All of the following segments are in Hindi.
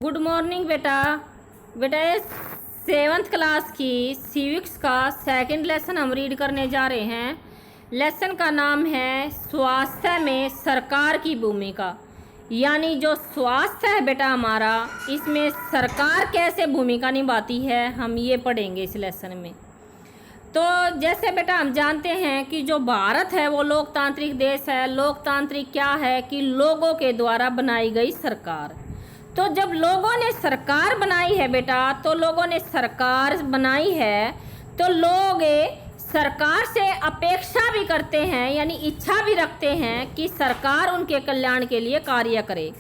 गुड मॉर्निंग बेटा। बेटा ये 7th क्लास की सिविक्स का सेकंड लेसन हम रीड करने जा रहे हैं। लेसन का नाम है स्वास्थ्य में सरकार की भूमिका। यानी जो स्वास्थ्य है बेटा हमारा, इसमें सरकार कैसे भूमिका निभाती है हम ये पढ़ेंगे इस लेसन में। तो जैसे बेटा हम जानते हैं कि जो भारत है वो लोकतांत्रिक देश है। लोकतांत्रिक क्या है कि लोगों के द्वारा बनाई गई सरकार। तो जब लोगों ने सरकार बनाई है बेटा, तो लोगों ने सरकार बनाई है तो लोग सरकार से अपेक्षा भी करते हैं, यानी इच्छा भी रखते हैं कि सरकार उनके कल्याण के लिए कार्य करे।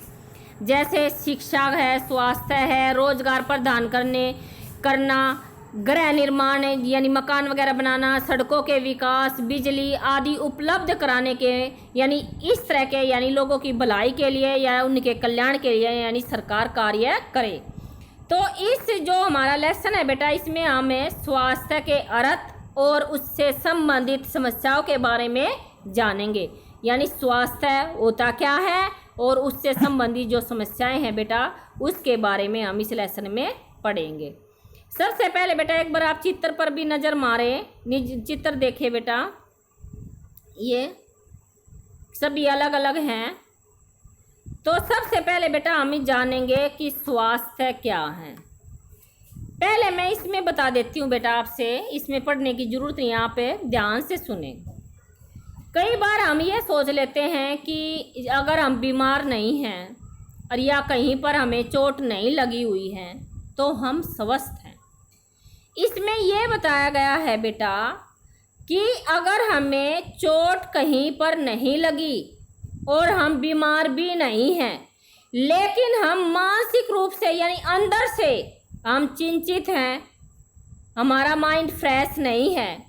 जैसे शिक्षा है, स्वास्थ्य है, रोजगार प्रदान करना, गृह निर्माण यानी मकान वगैरह बनाना, सड़कों के विकास, बिजली आदि उपलब्ध कराने के, यानी इस तरह के यानी लोगों की भलाई के लिए या उनके कल्याण के लिए यानी सरकार कार्य करे। तो इस जो हमारा लेसन है बेटा, इसमें हमें स्वास्थ्य के अर्थ और उससे संबंधित समस्याओं के बारे में जानेंगे। यानी स्वास्थ्य होता क्या है और उससे संबंधित जो समस्याएं हैं बेटा, उसके बारे में हम इस लेसन में पढ़ेंगे। सबसे पहले बेटा एक बार आप चित्र पर भी नज़र मारें। चित्र देखें बेटा, ये सभी अलग अलग हैं। तो सबसे पहले बेटा हम जानेंगे कि स्वास्थ्य क्या है। पहले मैं इसमें बता देती हूँ बेटा आपसे, इसमें पढ़ने की ज़रूरत नहीं, यहाँ पे ध्यान से सुने। कई बार हम ये सोच लेते हैं कि अगर हम बीमार नहीं हैं और या कहीं पर हमें चोट नहीं लगी हुई है तो हम स्वस्थ हैं। इसमें यह बताया गया है बेटा कि अगर हमें चोट कहीं पर नहीं लगी और हम बीमार भी नहीं हैं, लेकिन हम मानसिक रूप से यानी अंदर से हम चिंतित हैं, हमारा माइंड फ्रेश नहीं है,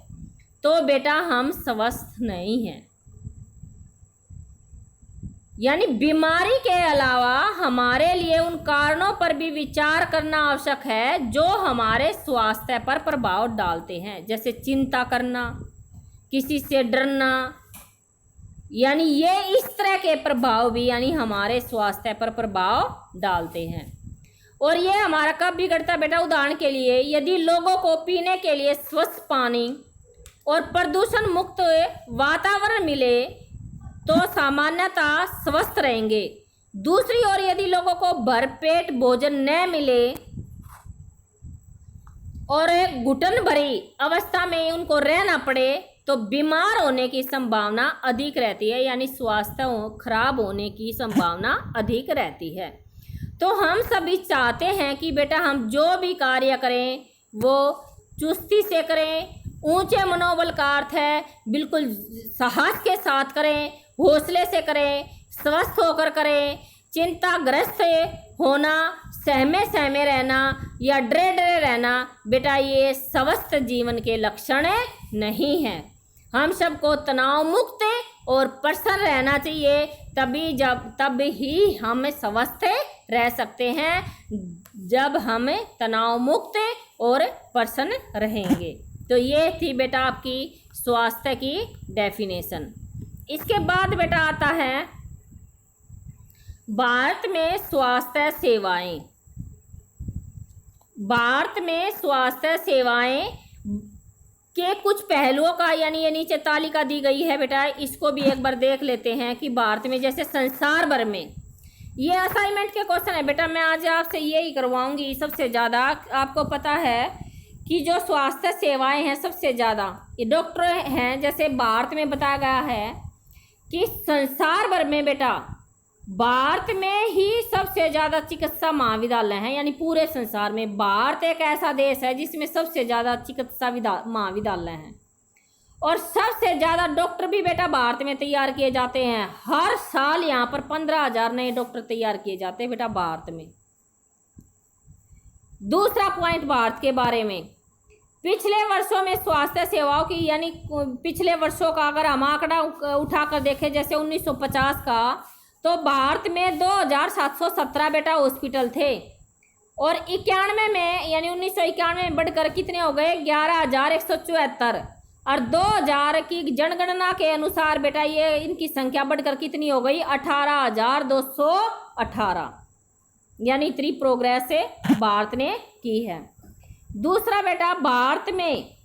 तो बेटा हम स्वस्थ नहीं हैं। यानी बीमारी के अलावा हमारे लिए उन कारणों पर भी विचार करना आवश्यक है जो हमारे स्वास्थ्य पर प्रभाव डालते हैं। जैसे चिंता करना, किसी से डरना, यानी ये इस तरह के प्रभाव भी यानी हमारे स्वास्थ्य पर प्रभाव डालते हैं। और ये हमारा कब बिगड़ता बेटा, उदाहरण के लिए यदि लोगों को पीने के लिए स्वच्छ पानी और प्रदूषण मुक्त वातावरण मिले तो सामान्यतः स्वस्थ रहेंगे। दूसरी ओर यदि लोगों को भरपेट भोजन न मिले और घुटन भरी अवस्था में उनको रहना पड़े तो बीमार होने की संभावना अधिक रहती है, यानी स्वास्थ्य खराब होने की संभावना अधिक रहती है। तो हम सभी चाहते हैं कि बेटा हम जो भी कार्य करें वो चुस्ती से करें। ऊंचे मनोबल का अर्थ है बिल्कुल साहस के साथ करें, हौसले से करें, स्वस्थ होकर करें। चिंताग्रस्त होना, सहमे रहना या डरे रहना बेटा ये स्वस्थ जीवन के लक्षण नहीं है। हम सबको तनाव मुक्त और प्रसन्न रहना चाहिए, तब ही हम स्वस्थ रह सकते हैं, जब हम तनाव मुक्त और प्रसन्न रहेंगे। तो ये थी बेटा आपकी स्वास्थ्य की डेफिनेशन। इसके बाद बेटा आता है भारत में स्वास्थ्य सेवाएं। भारत में स्वास्थ्य सेवाएं के कुछ पहलुओं का यानी ये नीचे तालिका दी गई है बेटा, इसको भी एक बार देख लेते हैं कि भारत में जैसे संसार भर में, ये असाइनमेंट के क्वेश्चन है बेटा, मैं आज आपसे यही करवाऊंगी। सबसे ज़्यादा आपको पता है कि जो स्वास्थ्य सेवाएं हैं सबसे ज़्यादा ये डॉक्टर हैं। जैसे भारत में बताया गया है कि संसार भर में बेटा भारत में ही सबसे ज़्यादा चिकित्सा महाविद्यालय हैं, यानी पूरे संसार में भारत एक ऐसा देश है जिसमें सबसे ज़्यादा चिकित्सा महाविद्यालय हैं। और सबसे ज़्यादा डॉक्टर भी बेटा भारत में तैयार किए जाते हैं। हर साल यहाँ पर 15,000 नए डॉक्टर तैयार किए जाते हैं बेटा भारत में। दूसरा पॉइंट भारत के बारे में, पिछले वर्षों में स्वास्थ्य सेवाओं की यानी पिछले वर्षों का अगर हम आंकड़ा उठाकर देखें जैसे 1950 का, तो भारत में 2,717 बेटा हॉस्पिटल थे और 91 में यानी 1991 में बढ़कर कितने हो गए 11,174 और 2000 की जनगणना के अनुसार बेटा ये इनकी संख्या बढ़कर कितनी हो गई 18,218। यानी इतनी प्रोग्रेस भारत ने की है। दूसरा बेटा, भारत में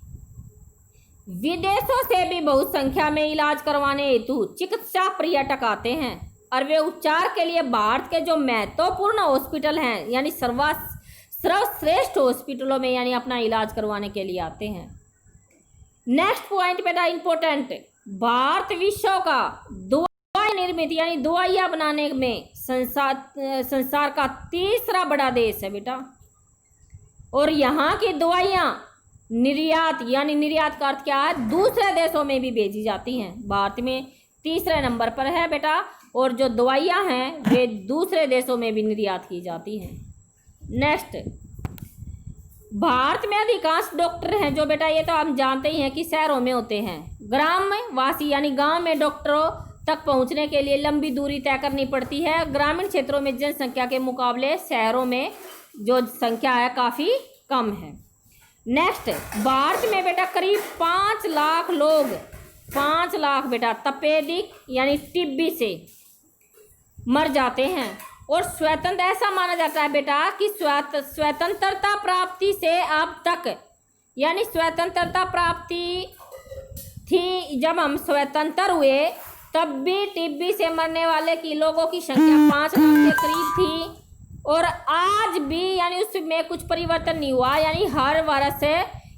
विदेशों से भी बहुत संख्या में इलाज करवाने हेतु चिकित्सा पर्यटक आते हैं और वे उपचार के लिए भारत के जो महत्वपूर्ण हॉस्पिटल हैं यानी सर्वश्रेष्ठ हॉस्पिटलों में यानी अपना इलाज करवाने के लिए आते हैं। नेक्स्ट पॉइंट बेटा इंपॉर्टेंट, भारत विश्व का दवाई निर्मित यानी दवाइयाँ बनाने में संसार का तीसरा बड़ा देश है बेटा, और यहाँ की दवाइयाँ निर्यात यानी निर्यात का अर्थ क्या है, दूसरे देशों में भी भेजी जाती हैं। भारत में तीसरे नंबर पर है बेटा, और जो दवाइयाँ हैं वे दूसरे देशों में भी निर्यात की जाती हैं। नेक्स्ट, भारत में अधिकांश डॉक्टर हैं जो बेटा, ये तो हम जानते ही हैं कि शहरों में होते हैं। ग्रामवासी यानी गांव में डॉक्टरों तक पहुंचने के लिए लंबी दूरी तय करनी पड़ती है। ग्रामीण क्षेत्रों में जनसंख्या के मुकाबले शहरों में जो संख्या है काफ़ी कम है। नेक्स्ट, भारत में बेटा करीब 5 लाख लोग, 5 लाख बेटा तपेदिक यानी टीबी से मर जाते हैं। और स्वतंत्र ऐसा माना जाता है बेटा कि स्वतंत्रता प्राप्ति से अब तक यानी स्वतंत्रता प्राप्ति थी, जब हम स्वतंत्र हुए तब भी टीबी से मरने वाले की लोगों की संख्या 5 लाख के करीब थी, और आज भी यानी उसमें कुछ परिवर्तन नहीं हुआ, यानी हर वर्ष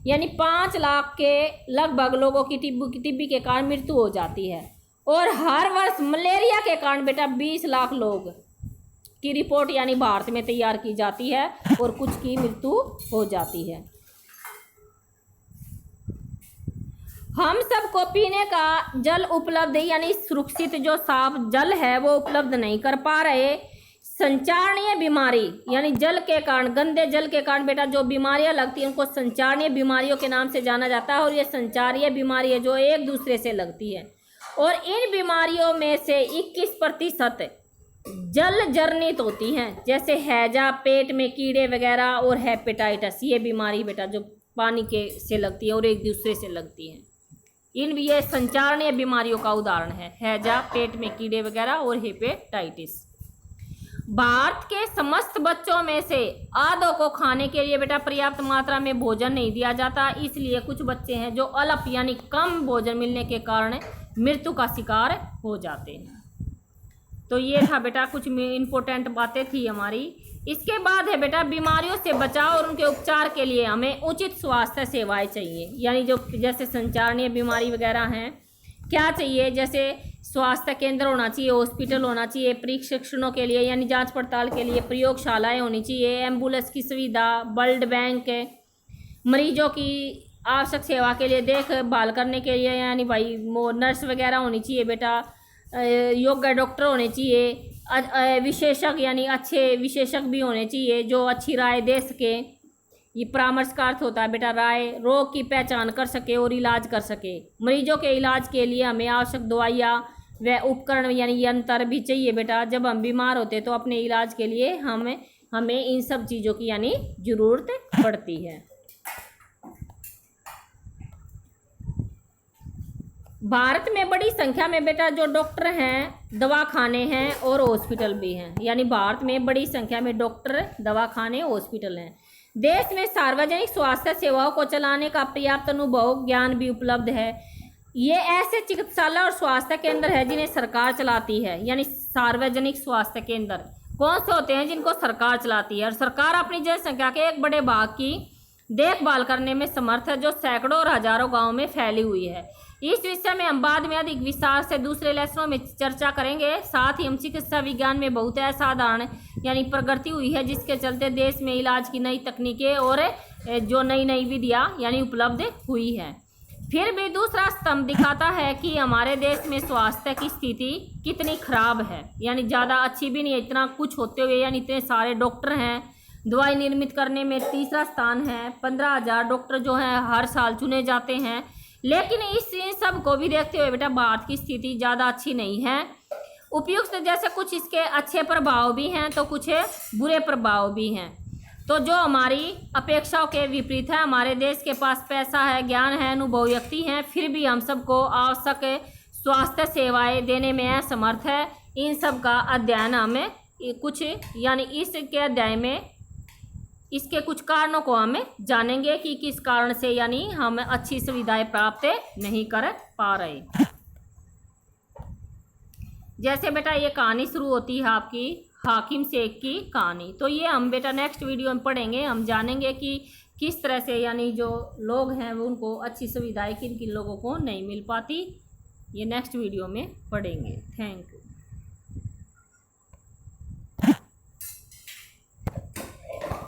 यानी 5 लाख के लगभग लोगों की टीबी के कारण मृत्यु हो जाती है। और हर वर्ष मलेरिया के कारण बेटा 20 लाख लोग की रिपोर्ट यानी भारत में तैयार की जाती है और कुछ की मृत्यु हो जाती है। हम सबको पीने का जल उपलब्ध यानी सुरक्षित जो साफ जल है वो उपलब्ध नहीं कर पा रहे। संचारणीय बीमारी यानी जल के कारण, गंदे जल के कारण बेटा जो बीमारियां लगती हैं उनको संचारणीय बीमारियों के नाम से जाना जाता है, और ये संचारीय बीमारी है जो एक दूसरे से लगती है। और इन बीमारियों में से 21% जल जनित होती हैं, जैसे हैजा, पेट में कीड़े वगैरह, और हेपेटाइटिस। ये बीमारी बेटा जो पानी के से लगती है और एक दूसरे से लगती है। ये संचारणीय बीमारियों का उदाहरण है, हैजा, पेट में कीड़े वगैरह और हेपेटाइटिस। भारत के समस्त बच्चों में से आधों को खाने के लिए बेटा पर्याप्त मात्रा में भोजन नहीं दिया जाता, इसलिए कुछ बच्चे हैं जो अल्प यानी कम भोजन मिलने के कारण मृत्यु का शिकार हो जाते हैं। तो ये था बेटा कुछ इम्पोर्टेंट बातें थी हमारी। इसके बाद है बेटा बीमारियों से बचाव और उनके उपचार के लिए हमें उचित स्वास्थ्य सेवाएं चाहिए, यानी जो जैसे संचारणीय बीमारी वगैरह हैं क्या चाहिए, जैसे स्वास्थ्य केंद्र होना चाहिए, हॉस्पिटल होना चाहिए, परीक्षणों के लिए यानी जांच पड़ताल के लिए प्रयोगशालाएं होनी चाहिए, एम्बुलेंस की सुविधा, ब्लड बैंक, मरीजों की आवश्यक सेवा के लिए देखभाल करने के लिए यानी भाई नर्स वगैरह होनी चाहिए बेटा, योग्य डॉक्टर होने चाहिए, विशेषज्ञ यानी अच्छे विशेषज्ञ भी होने चाहिए जो अच्छी राय दे सके। ये परामर्श का अर्थ होता है बेटा राय, रोग की पहचान कर सके और इलाज कर सके। मरीजों के इलाज के लिए हमें आवश्यक दवाइयाँ व उपकरण यानी यंत्र भी चाहिए बेटा। जब हम बीमार होते तो अपने इलाज के लिए हमें इन सब चीज़ों की यानी ज़रूरत पड़ती है। भारत में बड़ी संख्या में बेटा जो डॉक्टर हैं, दवाखाने हैं और हॉस्पिटल भी हैं, यानी भारत में बड़ी संख्या में डॉक्टर, दवाखाने, हॉस्पिटल हैं। देश में सार्वजनिक स्वास्थ्य सेवाओं को चलाने का पर्याप्त अनुभव ज्ञान भी उपलब्ध है। ये ऐसे चिकित्सालय और स्वास्थ्य केंद्र है जिन्हें सरकार चलाती है, यानी सार्वजनिक स्वास्थ्य केंद्र कौन से होते हैं जिनको सरकार चलाती है, और सरकार अपनी जनसंख्या के एक बड़े भाग की देखभाल करने में समर्थ है जो सैकड़ों और हजारों गाँव में फैली हुई है। इस विषय में हम बाद में अधिक विस्तार से दूसरे लेसनों में चर्चा करेंगे। साथ ही हम चिकित्सा विज्ञान में बहुत असाधारण यानी प्रगति हुई है जिसके चलते देश में इलाज की नई तकनीकें और जो नई नई विधियाँ यानी उपलब्ध हुई है। फिर भी दूसरा स्तंभ दिखाता है कि हमारे देश में स्वास्थ्य की स्थिति कितनी खराब है, यानी ज़्यादा अच्छी भी नहीं है, इतना कुछ होते हुए यानी इतने सारे डॉक्टर हैं। दवाई निर्मित करने में तीसरा स्थान है, 15,000 डॉक्टर जो हैं हर साल चुने जाते हैं। लेकिन इन सब को भी देखते हुए बेटा भारत की स्थिति ज़्यादा अच्छी नहीं है। उपयुक्त जैसे कुछ इसके अच्छे प्रभाव भी हैं तो कुछ बुरे प्रभाव भी हैं। तो जो हमारी अपेक्षाओं के विपरीत है, हमारे देश के पास पैसा है, ज्ञान है, अनुभव व्यक्ति हैं, फिर भी हम सबको आवश्यक स्वास्थ्य सेवाएं देने में असमर्थ है। इन सब का अध्ययन हमें कुछ यानी इसके अध्याय में इसके कुछ कारणों को हम जानेंगे कि किस कारण से यानी हम अच्छी सुविधाएं प्राप्त नहीं कर पा रहे। जैसे बेटा ये कहानी शुरू होती है आपकी हाकिम शेख की कहानी, तो ये हम बेटा नेक्स्ट वीडियो में पढ़ेंगे। हम जानेंगे कि किस तरह से यानी जो लोग हैं वो उनको अच्छी सुविधाएं किन किन लोगों को नहीं मिल पाती। ये नेक्स्ट वीडियो में पढ़ेंगे। Thank you.